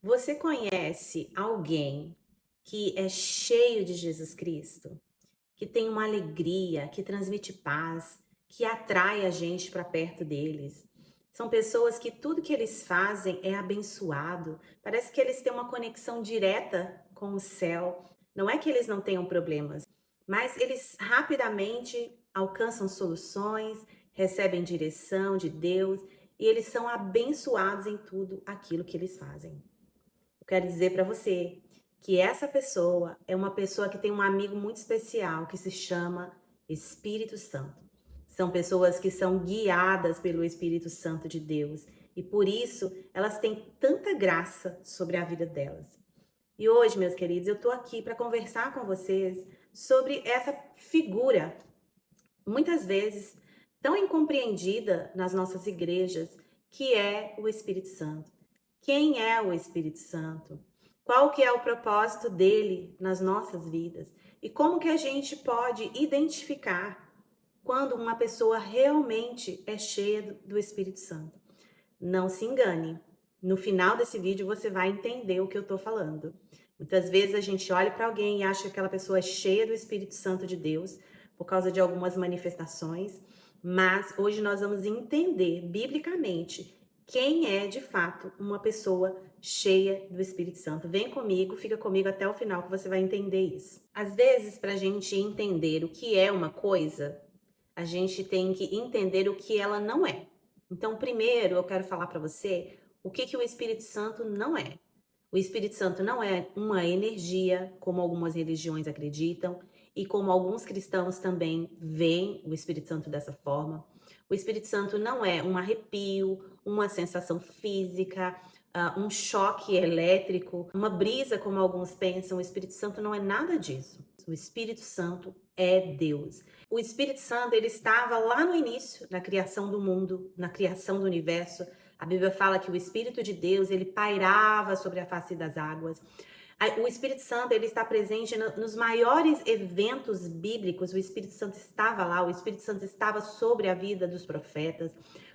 Você conhece alguém que é cheio de Jesus Cristo? Que tem uma alegria, que transmite paz, que atrai a gente para perto deles? São pessoas que tudo que eles fazem é abençoado. Parece que eles têm uma conexão direta com o céu. Não é que eles não tenham problemas, mas eles rapidamente alcançam soluções, recebem direção de Deus e eles são abençoados em tudo aquilo que eles fazem. Eu quero dizer para você que essa pessoa é uma pessoa que tem um amigo muito especial que se chama Espírito Santo. São pessoas que são guiadas pelo Espírito Santo de Deus e por isso elas têm tanta graça sobre a vida delas. E hoje, meus queridos, eu estou aqui para conversar com vocês sobre essa figura, muitas vezes tão incompreendida nas nossas igrejas, que é o Espírito Santo. Quem é o Espírito Santo? Qual que é o propósito dele nas nossas vidas? E como que a gente pode identificar quando uma pessoa realmente é cheia do Espírito Santo? Não se engane. No final desse vídeo você vai entender o que eu estou falando. Muitas vezes a gente olha para alguém e acha que aquela pessoa é cheia do Espírito Santo de Deus por causa de algumas manifestações, mas hoje nós vamos entender biblicamente quem é de fato uma pessoa cheia do Espírito Santo. Vem comigo, fica comigo até o final que você vai entender isso. Às vezes, para a gente entender o que é uma coisa, a gente tem que entender o que ela não é. Então, primeiro eu quero falar para você o que o Espírito Santo não é. O Espírito Santo não é uma energia, como algumas religiões acreditam, e como alguns cristãos também veem o Espírito Santo dessa forma. O Espírito Santo não é um arrepio, uma sensação física, um choque elétrico, uma brisa, como alguns pensam. O Espírito Santo não é nada disso. O Espírito Santo é Deus. O Espírito Santo, ele estava lá no início, na criação do mundo, na criação do universo. A Bíblia fala que o Espírito de Deus, ele pairava sobre a face das águas. O Espírito Santo, ele está presente nos maiores eventos bíblicos. O Espírito Santo estava lá, o Espírito Santo estava sobre a vida dos profetas.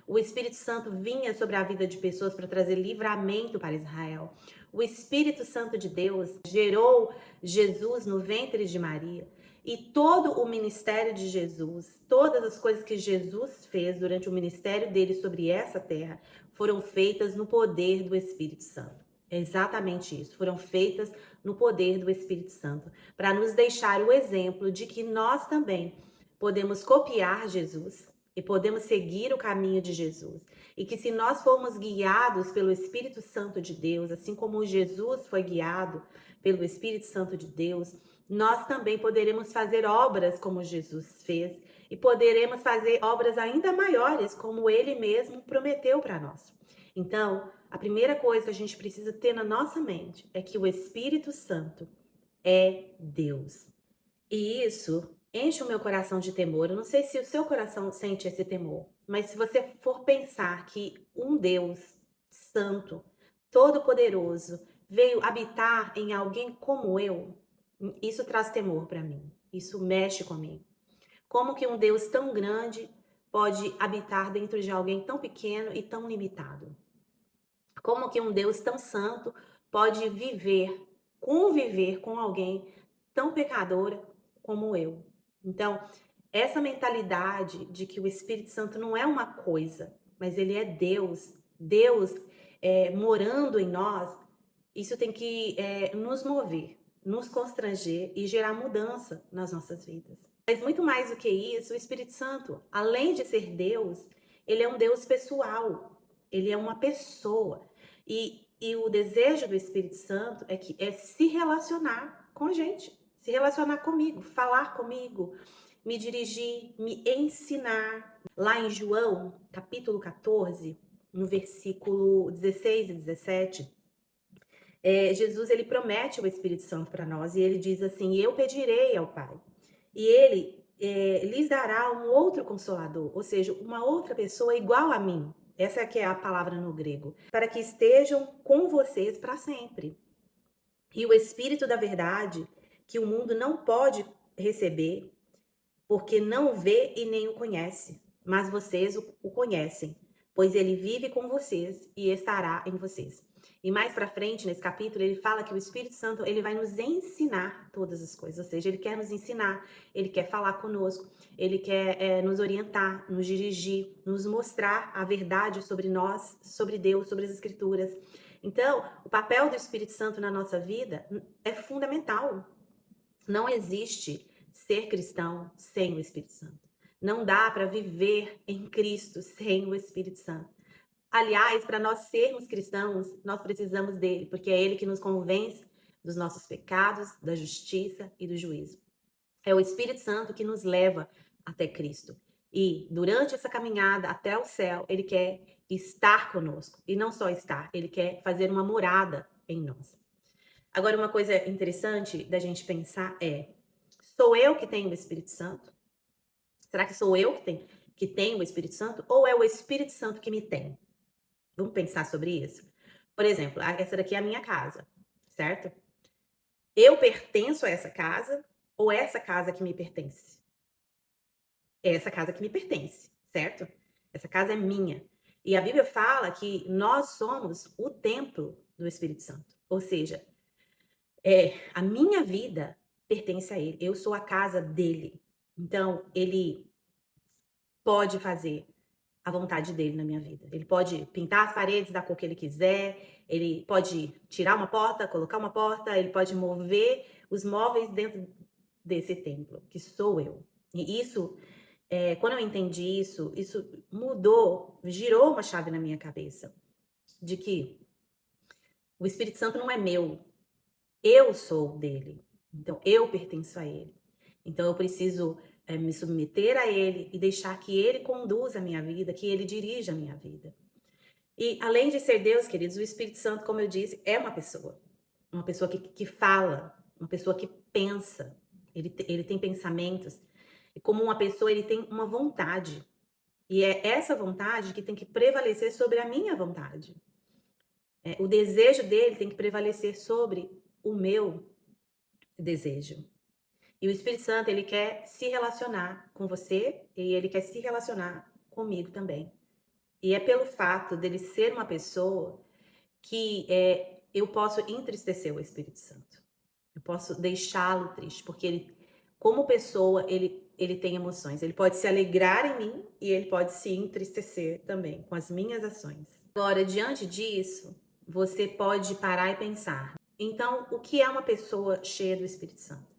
O Espírito Santo vinha sobre a vida de pessoas para trazer livramento para Israel. O Espírito Santo de Deus gerou Jesus no ventre de Maria. E todo o ministério de Jesus, todas as coisas que Jesus fez durante o ministério dele sobre essa terra, foram feitas no poder do Espírito Santo. É exatamente isso, foram feitas no poder do Espírito Santo, para nos deixar o exemplo de que nós também podemos copiar Jesus e podemos seguir o caminho de Jesus. E que se nós formos guiados pelo Espírito Santo de Deus, assim como Jesus foi guiado pelo Espírito Santo de Deus, nós também poderemos fazer obras como Jesus fez e poderemos fazer obras ainda maiores, como ele mesmo prometeu para nós. Então, a primeira coisa que a gente precisa ter na nossa mente é que o Espírito Santo é Deus. E isso enche o meu coração de temor. Eu não sei se o seu coração sente esse temor, mas se você for pensar que um Deus santo, todo-poderoso, veio habitar em alguém como eu, isso traz temor para mim. Isso mexe comigo. Como que um Deus tão grande pode habitar dentro de alguém tão pequeno e tão limitado? Como que um Deus tão santo pode conviver com alguém tão pecadora como eu? Então, essa mentalidade de que o Espírito Santo não é uma coisa, mas ele é Deus, Deus morando em nós, isso tem que nos mover, nos constranger e gerar mudança nas nossas vidas. Mas muito mais do que isso, o Espírito Santo, além de ser Deus, ele é um Deus pessoal, ele é uma pessoa. E o desejo do Espírito Santo é se relacionar com a gente, se relacionar comigo, falar comigo, me dirigir, me ensinar. Lá em João, capítulo 14, no versículo 16 e 17, Jesus ele promete o Espírito Santo para nós e ele diz assim: eu pedirei ao Pai e ele lhes dará um outro consolador, ou seja, uma outra pessoa igual a mim. Essa é que é a palavra no grego, para que estejam com vocês para sempre. E o Espírito da verdade, que o mundo não pode receber, porque não vê e nem o conhece, mas vocês o conhecem, pois ele vive com vocês e estará em vocês. E mais para frente, nesse capítulo, ele fala que o Espírito Santo, ele vai nos ensinar todas as coisas, ou seja, ele quer nos ensinar, ele quer falar conosco, ele quer nos orientar, nos dirigir, nos mostrar a verdade sobre nós, sobre Deus, sobre as Escrituras. Então, o papel do Espírito Santo na nossa vida é fundamental. Não existe ser cristão sem o Espírito Santo. Não dá para viver em Cristo sem o Espírito Santo. Aliás, para nós sermos cristãos, nós precisamos dele, porque é ele que nos convence dos nossos pecados, da justiça e do juízo. É o Espírito Santo que nos leva até Cristo. E durante essa caminhada até o céu, ele quer estar conosco. E não só estar, ele quer fazer uma morada em nós. Agora, uma coisa interessante da gente pensar é: sou eu que tenho o Espírito Santo? Será que sou eu que tenho o Espírito Santo? Ou é o Espírito Santo que me tem? Vamos pensar sobre isso? Por exemplo, essa daqui é a minha casa, certo? Eu pertenço a essa casa ou é essa casa que me pertence? É essa casa que me pertence, certo? Essa casa é minha. E a Bíblia fala que nós somos o templo do Espírito Santo. Ou seja, a minha vida pertence a ele. Eu sou a casa dele. Então, ele pode fazer a vontade dele na minha vida. Ele pode pintar as paredes da cor que ele quiser, ele pode tirar uma porta, colocar uma porta, ele pode mover os móveis dentro desse templo, que sou eu. E isso, quando eu entendi isso, isso mudou, girou uma chave na minha cabeça, de que o Espírito Santo não é meu, eu sou dele. Então, eu pertenço a ele. Então, eu preciso me submeter a ele e deixar que ele conduza a minha vida, que ele dirija a minha vida. E, além de ser Deus, queridos, o Espírito Santo, como eu disse, é uma pessoa que fala, uma pessoa que pensa, ele tem pensamentos. E como uma pessoa, ele tem uma vontade. E é essa vontade que tem que prevalecer sobre a minha vontade. O desejo dele tem que prevalecer sobre o meu desejo. E o Espírito Santo, ele quer se relacionar com você e ele quer se relacionar comigo também. E é pelo fato dele ser uma pessoa que eu posso entristecer o Espírito Santo. Eu posso deixá-lo triste, porque ele, como pessoa, ele tem emoções. Ele pode se alegrar em mim e ele pode se entristecer também com as minhas ações. Agora, diante disso, você pode parar e pensar: então, o que é uma pessoa cheia do Espírito Santo?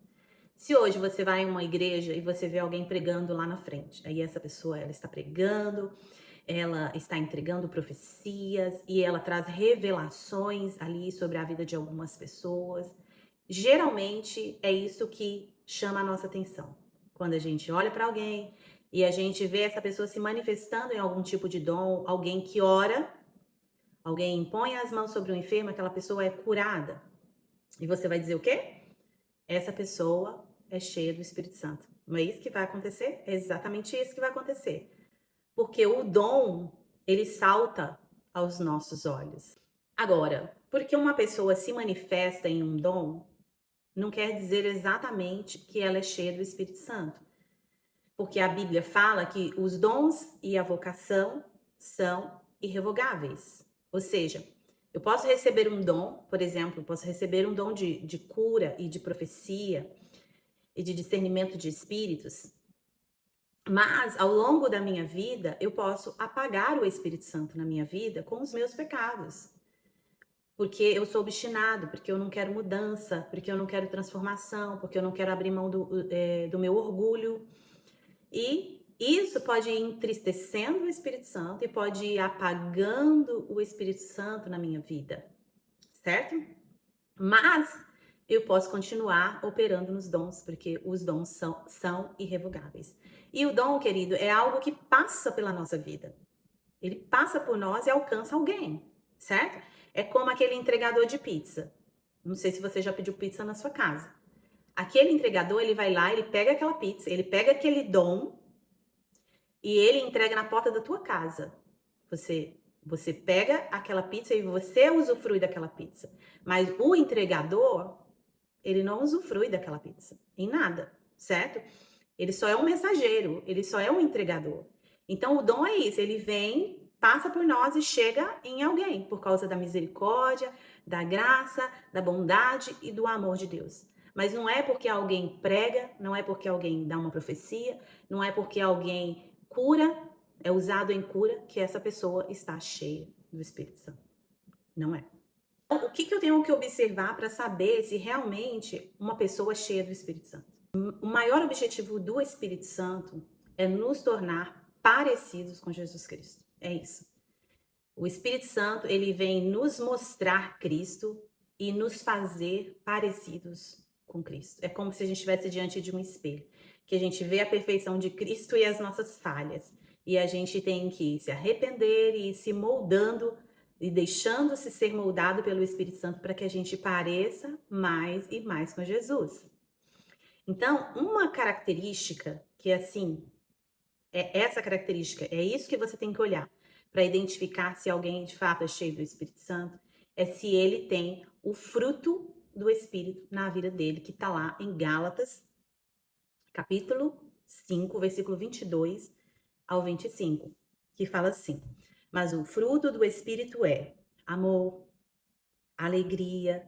Se hoje você vai em uma igreja e você vê alguém pregando lá na frente, aí essa pessoa, ela está pregando, ela está entregando profecias e ela traz revelações ali sobre a vida de algumas pessoas. Geralmente é isso que chama a nossa atenção. Quando a gente olha para alguém e a gente vê essa pessoa se manifestando em algum tipo de dom, alguém que ora, alguém põe as mãos sobre um enfermo, aquela pessoa é curada. E você vai dizer o quê? Essa pessoa é cheia do Espírito Santo. Não é isso que vai acontecer? É exatamente isso que vai acontecer. Porque o dom, ele salta aos nossos olhos. Agora, porque uma pessoa se manifesta em um dom, não quer dizer exatamente que ela é cheia do Espírito Santo. Porque a Bíblia fala que os dons e a vocação são irrevogáveis. Ou seja, eu posso receber um dom, por exemplo, posso receber um dom de cura e de profecia e de discernimento de espíritos, mas ao longo da minha vida eu posso apagar o Espírito Santo na minha vida com os meus pecados. Porque eu sou obstinado, porque eu não quero mudança, porque eu não quero transformação, porque eu não quero abrir mão do meu orgulho. E isso pode ir entristecendo o Espírito Santo e pode ir apagando o Espírito Santo na minha vida, certo? Mas eu posso continuar operando nos dons, porque os dons são irrevogáveis. E o dom, querido, é algo que passa pela nossa vida. Ele passa por nós e alcança alguém, certo? É como aquele entregador de pizza. Não sei se você já pediu pizza na sua casa. Aquele entregador, ele vai lá, ele pega aquela pizza, ele pega aquele dom e ele entrega na porta da tua casa. Você pega aquela pizza e você usufrui daquela pizza. Mas o entregador, ele não usufrui daquela pizza, em nada, certo? Ele só é um mensageiro, ele só é um entregador. Então, o dom é isso, ele vem passa por nós e chega em alguém, por causa da misericórdia, da graça, da bondade e do amor de Deus. Mas não é porque alguém prega, não é porque alguém dá uma profecia, não é porque alguém cura, é usado em cura, que essa pessoa está cheia do Espírito Santo. Não é. Então, o que eu tenho que observar para saber se realmente uma pessoa é cheia do Espírito Santo? O maior objetivo do Espírito Santo é nos tornar parecidos com Jesus Cristo. É isso. O Espírito Santo, ele vem nos mostrar Cristo e nos fazer parecidos com Cristo. É como se a gente estivesse diante de um espelho, que a gente vê a perfeição de Cristo e as nossas falhas. E a gente tem que se arrepender e ir se moldando e deixando-se ser moldado pelo Espírito Santo para que a gente pareça mais e mais com Jesus. Então, uma característica que assim, é essa característica, é isso que você tem que olhar para identificar se alguém de fato é cheio do Espírito Santo, é se ele tem o fruto do Espírito na vida dele, que está lá em Gálatas, capítulo 5, versículo 22 ao 25, que fala assim: mas o fruto do Espírito é amor, alegria,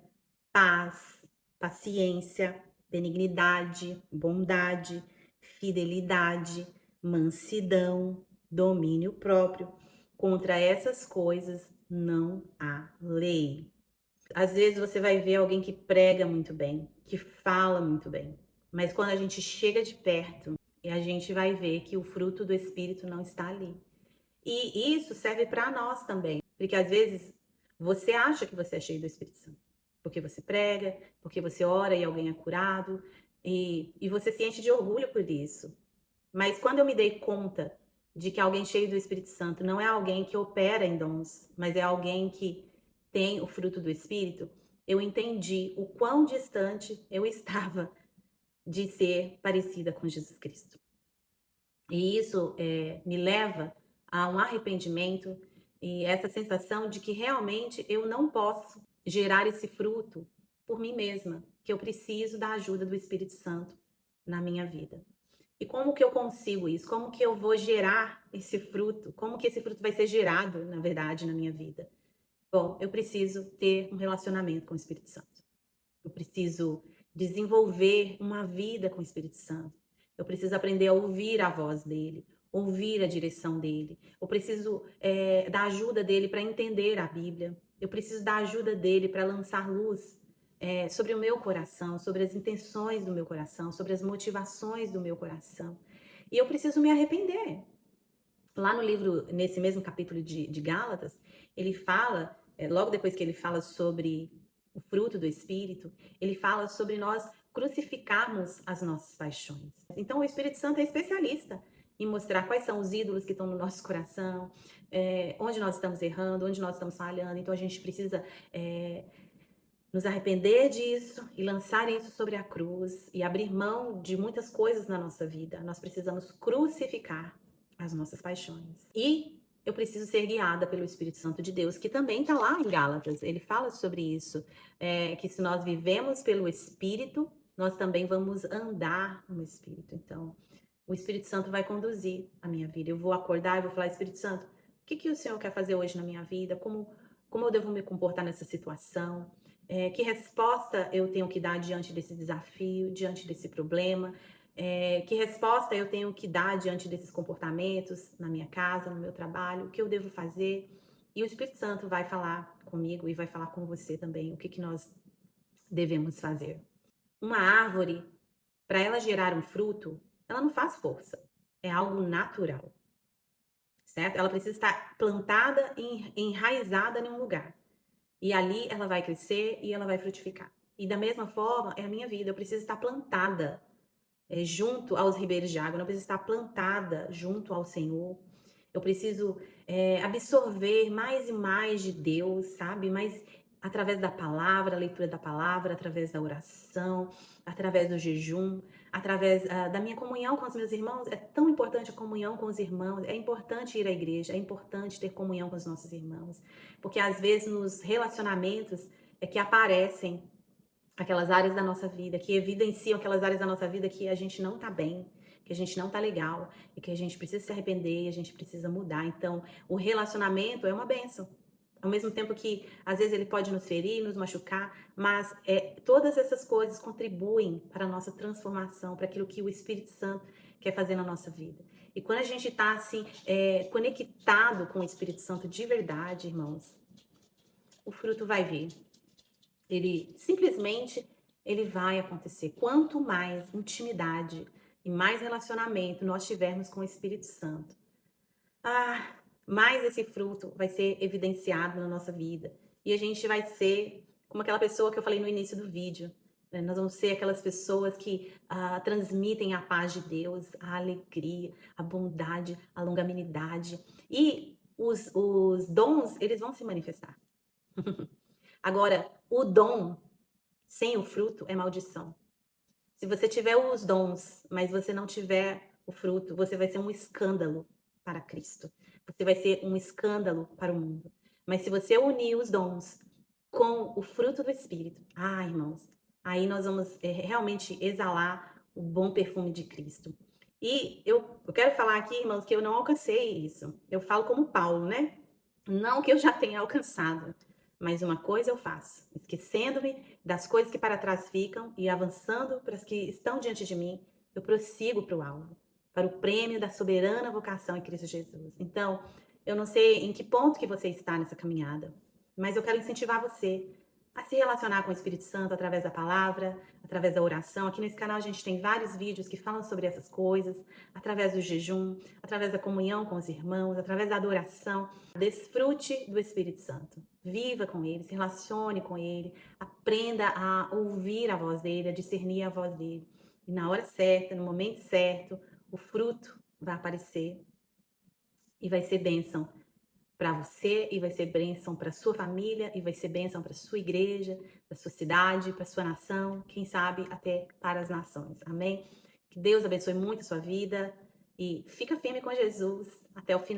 paz, paciência, benignidade, bondade, fidelidade, mansidão, domínio próprio. Contra essas coisas não há lei. Às vezes você vai ver alguém que prega muito bem, que fala muito bem, mas quando a gente chega de perto, a gente vai ver que o fruto do Espírito não está ali. E isso serve para nós também, porque às vezes você acha que você é cheio do Espírito Santo, porque você prega, porque você ora e alguém é curado, e você se enche de orgulho por isso. Mas quando eu me dei conta de que alguém cheio do Espírito Santo não é alguém que opera em dons, mas é alguém que tem o fruto do Espírito, eu entendi o quão distante eu estava de ser parecida com Jesus Cristo. E isso me leva a um arrependimento e essa sensação de que realmente eu não posso gerar esse fruto por mim mesma, que eu preciso da ajuda do Espírito Santo na minha vida. E como que eu consigo isso? Como que eu vou gerar esse fruto? Como que esse fruto vai ser gerado, na verdade, na minha vida? Bom, eu preciso ter um relacionamento com o Espírito Santo. Eu preciso desenvolver uma vida com o Espírito Santo. Eu preciso aprender a ouvir a voz dele, ouvir a direção dele. Eu preciso da ajuda dele para entender a Bíblia. Eu preciso da ajuda dele para lançar luz sobre o meu coração, sobre as intenções do meu coração, sobre as motivações do meu coração. E eu preciso me arrepender. Lá no livro, nesse mesmo capítulo de Gálatas, ele fala, logo depois que ele fala sobre o fruto do Espírito, ele fala sobre nós crucificarmos as nossas paixões. Então, o Espírito Santo é especialista em mostrar quais são os ídolos que estão no nosso coração, onde nós estamos errando, onde nós estamos falhando. Então, a gente precisa nos arrepender disso e lançar isso sobre a cruz e abrir mão de muitas coisas na nossa vida. Nós precisamos crucificar as nossas paixões. E eu preciso ser guiada pelo Espírito Santo de Deus, que também está lá em Gálatas. Ele fala sobre isso, que se nós vivemos pelo Espírito, nós também vamos andar no Espírito. Então, o Espírito Santo vai conduzir a minha vida. Eu vou acordar e vou falar: Espírito Santo, o que o Senhor quer fazer hoje na minha vida? Como eu devo me comportar nessa situação? Que resposta eu tenho que dar diante desse desafio, diante desse problema? Que resposta eu tenho que dar diante desses comportamentos na minha casa, no meu trabalho? O que eu devo fazer? E o Espírito Santo vai falar comigo e vai falar com você também o que nós devemos fazer. Uma árvore, para ela gerar um fruto, ela não faz força. É algo natural, certo? Ela precisa estar plantada e enraizada em um lugar. E ali ela vai crescer e ela vai frutificar. E da mesma forma, é a minha vida. Eu preciso estar plantada junto aos ribeiros de água. Eu não preciso estar plantada junto ao Senhor. Eu preciso absorver mais e mais de Deus, sabe? Mas através da palavra, a leitura da palavra, através da oração, através do jejum, através da minha comunhão com os meus irmãos. É tão importante a comunhão com os irmãos, é importante ir à igreja, é importante ter comunhão com os nossos irmãos, porque às vezes nos relacionamentos é que aparecem aquelas áreas da nossa vida, que evidenciam aquelas áreas da nossa vida que a gente não tá bem, que a gente não tá legal e que a gente precisa se arrepender e a gente precisa mudar. Então, o relacionamento é uma bênção. Ao mesmo tempo que, às vezes, ele pode nos ferir, nos machucar, mas todas essas coisas contribuem para a nossa transformação, para aquilo que o Espírito Santo quer fazer na nossa vida. E quando a gente está, assim, conectado com o Espírito Santo de verdade, irmãos, o fruto vai vir. Ele simplesmente ele vai acontecer. Quanto mais intimidade e mais relacionamento nós tivermos com o Espírito Santo, mais esse fruto vai ser evidenciado na nossa vida. E a gente vai ser como aquela pessoa que eu falei no início do vídeo. Né? Nós vamos ser aquelas pessoas que transmitem a paz de Deus, a alegria, a bondade, a longanimidade. E os dons, eles vão se manifestar. Agora, o dom sem o fruto é maldição. Se você tiver os dons, mas você não tiver o fruto, você vai ser um escândalo para Cristo. Você vai ser um escândalo para o mundo. Mas se você unir os dons com o fruto do Espírito, irmãos, aí nós vamos realmente exalar o bom perfume de Cristo. E eu quero falar aqui, irmãos, que eu não alcancei isso. Eu falo como Paulo, né? Não que eu já tenha alcançado, mas uma coisa eu faço, esquecendo-me das coisas que para trás ficam e avançando para as que estão diante de mim, eu prossigo para o alvo, para o prêmio da soberana vocação em Cristo Jesus. Então, eu não sei em que ponto que você está nessa caminhada, mas eu quero incentivar você a se relacionar com o Espírito Santo através da palavra, através da oração. Aqui nesse canal a gente tem vários vídeos que falam sobre essas coisas, através do jejum, através da comunhão com os irmãos, através da adoração. Desfrute do Espírito Santo. Viva com ele, se relacione com ele, aprenda a ouvir a voz dele, a discernir a voz dele. E na hora certa, no momento certo, o fruto vai aparecer e vai ser bênção para você, e vai ser bênção para sua família, e vai ser bênção para sua igreja, para sua cidade, para sua nação, quem sabe até para as nações. Amém? Que Deus abençoe muito a sua vida e fica firme com Jesus até o final.